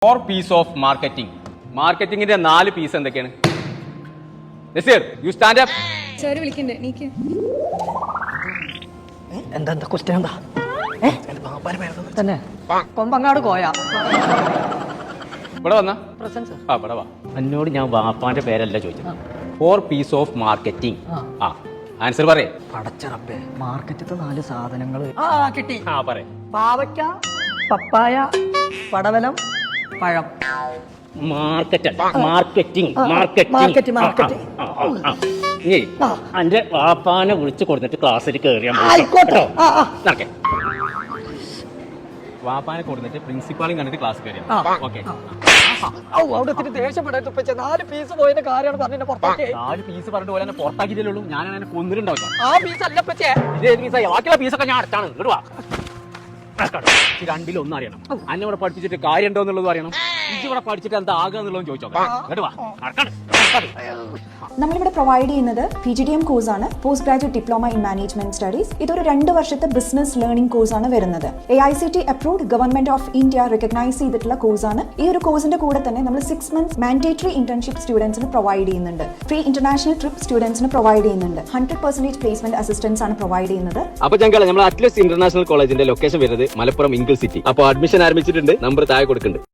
4 piece of marketing. മാർക്കറ്റിംഗിന്റെ 4 piece എന്തൊക്കെയാണ്? Naseer, you stand up. Sir വിളിക്കണ്ടേ? നീക്ക്. എന്താ ക്വസ്റ്റ്യൻ എന്താ തന്നെ കൊമ്പങ്ങാട് കോയ ഇവിടെ വന്ന പ്രസൻസ് ഇവിടെ വാ. എന്നോട് ഞാൻ വാപ്പാന്റെ പേരല്ല ചോദിച്ചത്. 4 പീസ് ഓഫ് മാർക്കറ്റിംഗ്. ആൻസർ പറയേ. പടച്ചറപ്പേ, മാർക്കറ്റത്തെ 4 സാധനങ്ങൾ കിട്ടി. പറയേ. പാവയ്ക്ക, പപ്പായ, പടവലം, പഴം. മാർക്കറ്റിംഗ്. എന്റെ വാപ്പാനെ വിളിച്ചു കൊടുത്തിട്ട് ക്ലാസ്സിൽ കയറിയാൽ വാപ്പാനെ കൊടുത്തിട്ട് പ്രിൻസിപ്പാളും കണ്ടിട്ട് ക്ലാസ് കയറിയാ. അവിടെ ദേഷ്യപ്പെടാൻ 4 പീസ് പോയതിന്റെ കാര്യമാണ് പറഞ്ഞ പുറത്താക്കി. 4 പീസ് പറഞ്ഞിട്ട് പോലെ പുറത്താക്കിയതേ ഞാൻ അങ്ങനെ കൊന്നിട്ടുണ്ടാവില്ല. ആ പീസ് അല്ല പച്ചേ, ബാക്കിയുള്ള പീസൊക്കെ ഞാൻ അടുത്താണ്. ഇടുവാ രണ്ടിലൊന്നും അറിയണം. അന്നെ ഇവിടെ പഠിപ്പിച്ചിട്ട് കാര്യം ഉണ്ടോ എന്നുള്ളത് അറിയണം. ഇവിടെ പഠിച്ചിട്ട് എന്താ ആകുക എന്നുള്ളത് ചോദിച്ചോ. നമ്മളിവിടെ പ്രൊവൈഡ് ചെയ്യുന്നത് PGDM കോഴ്സാണ്, post graduate diploma in management studies. ഇതൊരു 2 വർഷത്തെ ബിസിനസ് ലേണിംഗ് കോഴ്സാണ് വരുന്നത്. AICT approved, government of India recognise ചെയ്തിട്ടുള്ള കോഴ്സാണ്. ഈ ഒരു കോഴ്സിന്റെ കൂടെ തന്നെ നമ്മൾ 6 months മാൻഡേറ്ററി ഇന്റേൺഷിപ്പ് സ്റ്റുഡൻസിന് പ്രൊവൈഡ് ചെയ്യുന്നുണ്ട്. ഫ്രീ ഇന്റർനാഷണൽ ട്രിപ്പ് സ്റ്റുഡൻസിന് പ്രൊവൈഡ് ചെയ്യുന്നുണ്ട്. 100% പ്ലേസ്മെന്റ് അസിസ്റ്റൻസ് ആണ് പ്രൊവൈഡ് ചെയ്യുന്നത്. അപ്പൊ ഞങ്ങൾ നമ്മൾ അറ്റ്ലസ് ഇന്റർനാഷണൽ കോളേജിന്റെ ലൊക്കേഷൻ വരുന്നത് മലപ്പുറം ഇംഗിൾ സിറ്റി. അപ്പോൾ അഡ്മിഷൻ ആരംഭിച്ചിട്ടുണ്ട്. നമ്പർ താഴെ കൊടുക്കുന്നുണ്ട്.